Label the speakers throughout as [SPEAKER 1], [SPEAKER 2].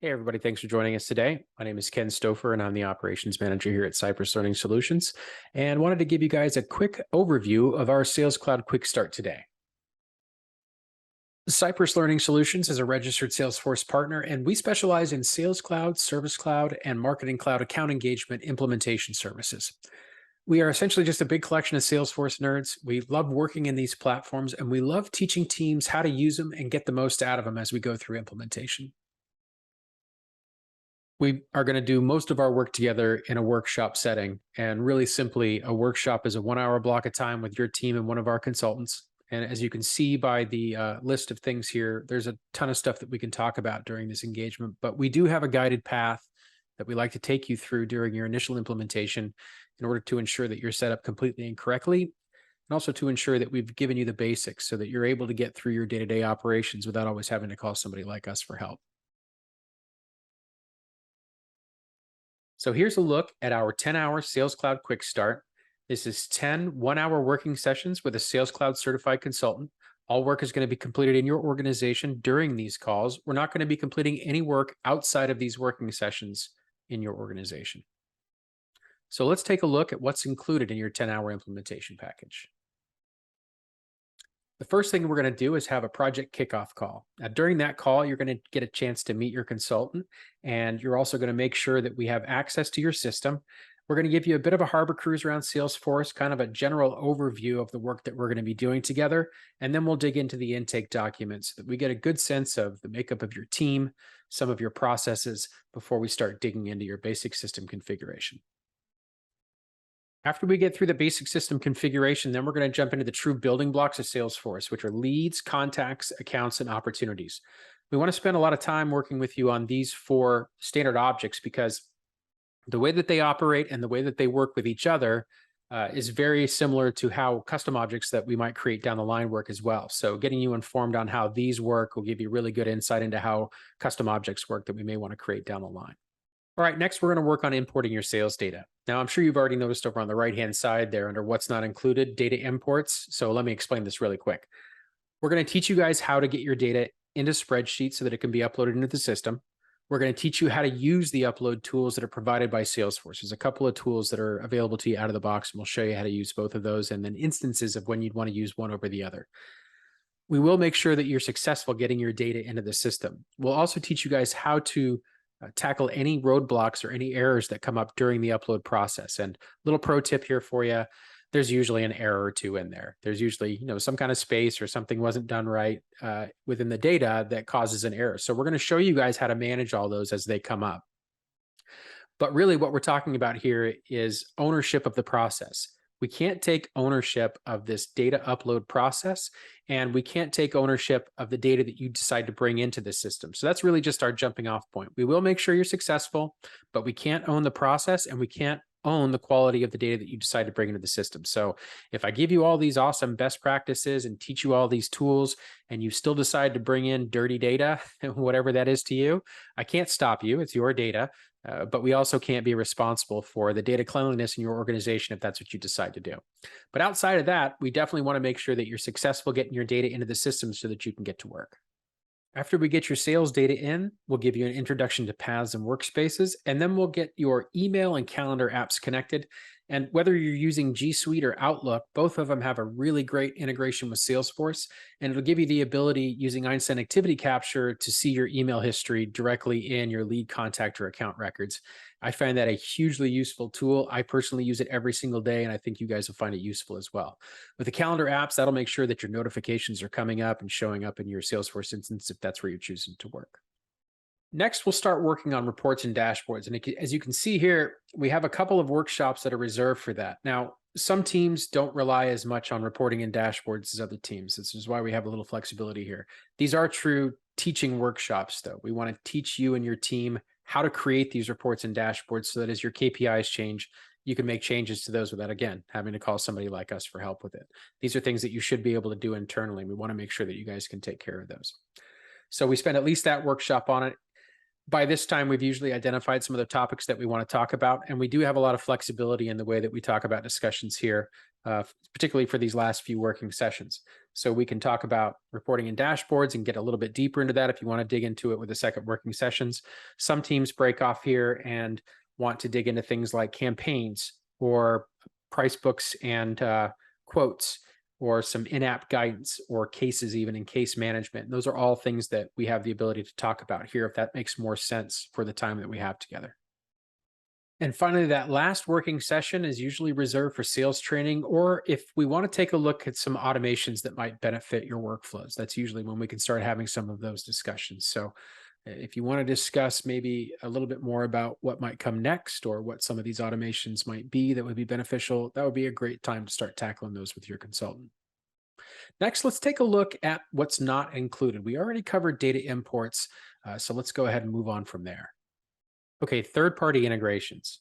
[SPEAKER 1] Hey, everybody. Thanks for joining us today. My name is Ken Stouffer, and I'm the operations manager here at Cypress Learning Solutions. And wanted to give you guys a quick overview of our Salescloud Quickstart today. Cypress Learning Solutions is a registered Salesforce partner, and we specialize in Sales Cloud, Service Cloud, and Marketing Cloud account engagement implementation services. We are essentially just a big collection of Salesforce nerds. We love working in these platforms, and we love teaching teams how to use them and get the most out of them as we go through implementation. We are going to do most of our work together in a workshop setting. And really simply, a workshop is a 1 hour block of time with your team and one of our consultants. And as you can see by the list of things here, there's a ton of stuff that we can talk about during this engagement. But we do have a guided path that we like to take you through during your initial implementation in order to ensure that you're set up completely and correctly, and also to ensure that we've given you the basics so that you're able to get through your day-to-day operations without always having to call somebody like us for help. So here's a look at our 10-hour Sales Cloud Quick Start. This is 10 1-hour working sessions with a Sales Cloud certified consultant. All work is going to be completed in your organization during these calls. We're not going to be completing any work outside of these working sessions in your organization. So let's take a look at what's included in your 10-hour implementation package. The first thing we're going to do is have a project kickoff call. Now, during that call, you're going to get a chance to meet your consultant, and you're also going to make sure that we have access to your system. We're going to give you a bit of a harbor cruise around Salesforce, kind of a general overview of the work that we're going to be doing together, and then we'll dig into the intake documents so that we get a good sense of the makeup of your team, some of your processes, before we start digging into your basic system configuration. After we get through the basic system configuration, then we're going to jump into the true building blocks of Salesforce, which are leads, contacts, accounts, and opportunities. We want to spend a lot of time working with you on these 4 standard objects because the way that they operate and the way that they work with each other is very similar to how custom objects that we might create down the line work as well. So getting you informed on how these work will give you really good insight into how custom objects work that we may want to create down the line. All right, next we're going to work on importing your sales data. Now, I'm sure you've already noticed over on the right-hand side there under what's not included, data imports. So let me explain this really quick. We're going to teach you guys how to get your data into spreadsheets so that it can be uploaded into the system. We're going to teach you how to use the upload tools that are provided by Salesforce. There's a couple of tools that are available to you out of the box, and we'll show you how to use both of those and then instances of when you'd want to use one over the other. We will make sure that you're successful getting your data into the system. We'll also teach you guys how to tackle any roadblocks or any errors that come up during the upload process. And little pro tip here for you, there's usually an error or two in there. There's usually, some kind of space or something wasn't done right within the data that causes an error. So we're going to show you guys how to manage all those as they come up. But really what we're talking about here is ownership of the process. We can't take ownership of this data upload process, and we can't take ownership of the data that you decide to bring into the system. So that's really just our jumping off point. We will make sure you're successful, but we can't own the process and we can't own the quality of the data that you decide to bring into the system. So if I give you all these awesome best practices and teach you all these tools and you still decide to bring in dirty data, whatever that is to you, I can't stop you. It's your data. But we also can't be responsible for the data cleanliness in your organization if that's what you decide to do. But outside of that, we definitely want to make sure that you're successful getting your data into the system so that you can get to work. After we get your sales data in, we'll give you an introduction to paths and workspaces, and then we'll get your email and calendar apps connected. And whether you're using G Suite or Outlook, both of them have a really great integration with Salesforce, and it'll give you the ability using Einstein Activity Capture to see your email history directly in your lead contact or account records. I find that a hugely useful tool. I personally use it every single day, and I think you guys will find it useful as well. With the calendar apps, that'll make sure that your notifications are coming up and showing up in your Salesforce instance if that's where you're choosing to work. Next, we'll start working on reports and dashboards. And as you can see here, we have a couple of workshops that are reserved for that. Now, some teams don't rely as much on reporting and dashboards as other teams. This is why we have a little flexibility here. These are true teaching workshops, though. We want to teach you and your team how to create these reports and dashboards so that as your KPIs change, you can make changes to those without, again, having to call somebody like us for help with it. These are things that you should be able to do internally. We want to make sure that you guys can take care of those. So we spend at least that workshop on it. By this time, we've usually identified some of the topics that we want to talk about, and we do have a lot of flexibility in the way that we talk about discussions here. particularly for these last few working sessions. So we can talk about reporting and dashboards and get a little bit deeper into that if you want to dig into it with the second working sessions. Some teams break off here and want to dig into things like campaigns or price books and quotes, or some in-app guidance or cases, even in case management. And those are all things that we have the ability to talk about here if that makes more sense for the time that we have together. And finally, that last working session is usually reserved for sales training, or if we want to take a look at some automations that might benefit your workflows. That's usually when we can start having some of those discussions. So if you want to discuss maybe a little bit more about what might come next or what some of these automations might be that would be beneficial, that would be a great time to start tackling those with your consultant. Next, let's take a look at what's not included. We already covered data imports, so let's go ahead and move on from there. Okay, third-party integrations.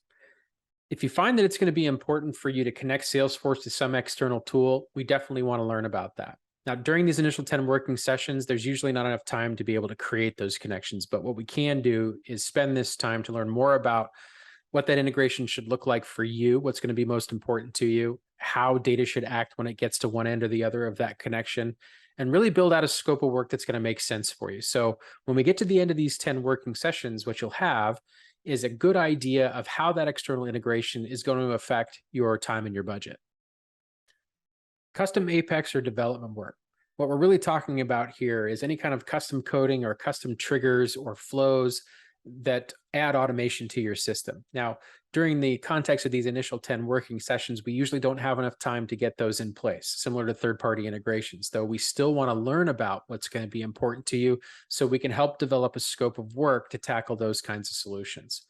[SPEAKER 1] If you find that it's going to be important for you to connect Salesforce to some external tool, we definitely want to learn about that. Now, during these initial 10 working sessions, there's usually not enough time to be able to create those connections, but what we can do is spend this time to learn more about what that integration should look like for you, what's going to be most important to you, how data should act when it gets to one end or the other of that connection, and really build out a scope of work that's going to make sense for you. So when we get to the end of these 10 working sessions, what you'll have is a good idea of how that external integration is going to affect your time and your budget. Custom Apex or development work. What we're really talking about here is any kind of custom coding or custom triggers or flows that add automation to your system. Now, during the context of these initial 10 working sessions, we usually don't have enough time to get those in place, similar to third-party integrations, though we still want to learn about what's going to be important to you so we can help develop a scope of work to tackle those kinds of solutions.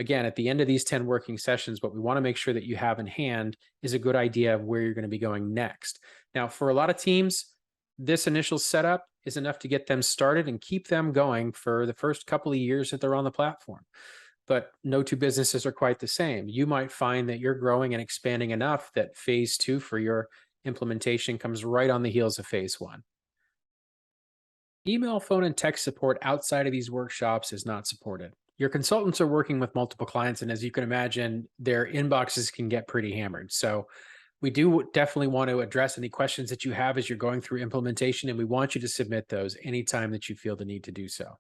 [SPEAKER 1] Again, at the end of these 10 working sessions, what we want to make sure that you have in hand is a good idea of where you're going to be going next. Now, for a lot of teams, this initial setup is enough to get them started and keep them going for the first couple of years that they're on the platform. But no two businesses are quite the same. You might find that you're growing and expanding enough that phase 2 for your implementation comes right on the heels of phase 1. Email, phone, and text support outside of these workshops is not supported. Your consultants are working with multiple clients, and as you can imagine, their inboxes can get pretty hammered. So we do definitely want to address any questions that you have as you're going through implementation, and we want you to submit those anytime that you feel the need to do so.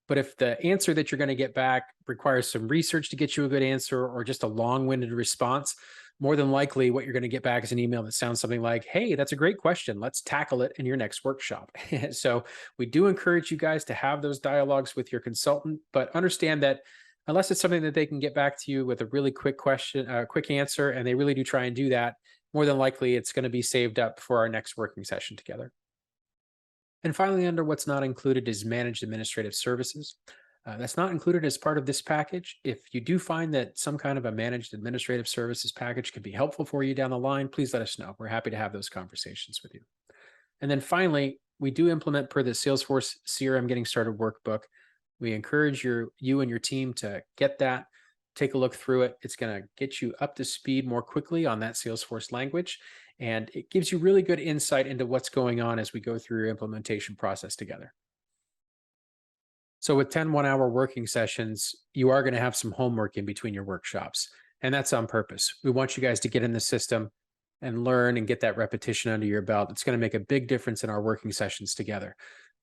[SPEAKER 1] But if the answer that you're going to get back requires some research to get you a good answer or just a long-winded response, more than likely what you're going to get back is an email that sounds something like, hey, that's a great question. Let's tackle it in your next workshop. So we do encourage you guys to have those dialogues with your consultant, but understand that unless it's something that they can get back to you with a really quick question, quick answer, and they really do try and do that, more than likely it's going to be saved up for our next working session together. And finally, under what's not included is managed administrative services. That's not included as part of this package. If you do find that some kind of a managed administrative services package could be helpful for you down the line, please let us know. We're happy to have those conversations with you. And then finally, we do implement per the Salesforce CRM Getting Started workbook. We encourage you and your team to get that, take a look through it. It's going to get you up to speed more quickly on that Salesforce language, and it gives you really good insight into what's going on as we go through your implementation process together. So with 10 one-hour working sessions, you are going to have some homework in between your workshops, and that's on purpose. We want you guys to get in the system and learn and get that repetition under your belt. It's going to make a big difference in our working sessions together.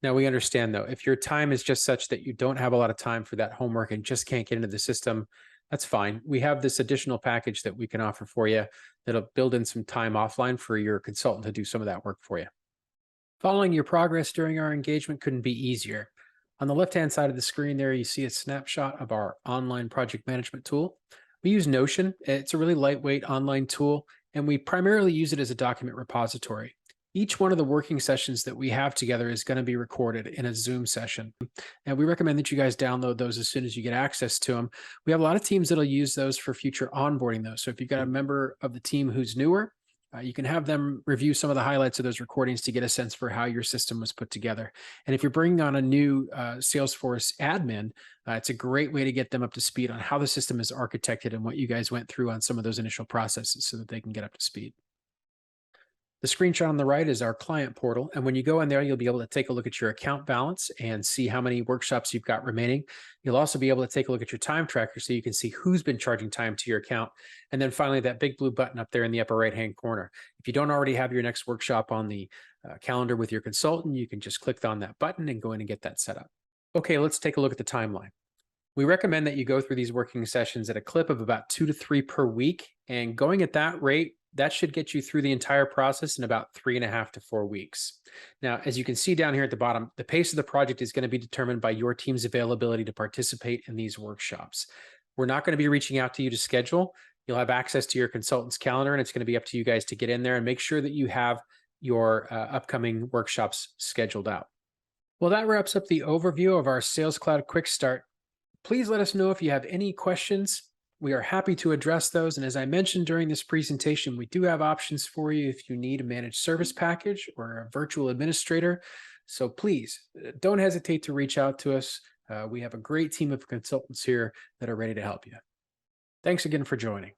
[SPEAKER 1] Now, we understand, though, if your time is just such that you don't have a lot of time for that homework and just can't get into the system, that's fine. We have this additional package that we can offer for you that'll build in some time offline for your consultant to do some of that work for you. Following your progress during our engagement couldn't be easier. On the left-hand side of the screen there, you see a snapshot of our online project management tool. We use Notion. It's a really lightweight online tool, and we primarily use it as a document repository. Each one of the working sessions that we have together is going to be recorded in a Zoom session. And we recommend that you guys download those as soon as you get access to them. We have a lot of teams that'll use those for future onboarding, though. So if you've got a member of the team who's newer, you can have them review some of the highlights of those recordings to get a sense for how your system was put together. And if you're bringing on a new Salesforce admin, it's a great way to get them up to speed on how the system is architected and what you guys went through on some of those initial processes so that they can get up to speed. The screenshot on the right is our client portal. And when you go in there, you'll be able to take a look at your account balance and see how many workshops you've got remaining. You'll also be able to take a look at your time tracker so you can see who's been charging time to your account. And then finally, that big blue button up there in the upper right-hand corner. If you don't already have your next workshop on the calendar with your consultant, you can just click on that button and go in and get that set up. Okay, let's take a look at the timeline. We recommend that you go through these working sessions at a clip of about 2 to 3 per week. And going at that rate, that should get you through the entire process in about 3.5 to 4 weeks. Now, as you can see down here at the bottom, the pace of the project is going to be determined by your team's availability to participate in these workshops. We're not going to be reaching out to you to schedule. You'll have access to your consultant's calendar, and it's going to be up to you guys to get in there and make sure that you have your upcoming workshops scheduled out. Well, that wraps up the overview of our Salescloud Quickstart. Please let us know if you have any questions. We are happy to address those. And as I mentioned during this presentation, we do have options for you if you need a managed service package or a virtual administrator. So please don't hesitate to reach out to us. We have a great team of consultants here that are ready to help you. Thanks again for joining.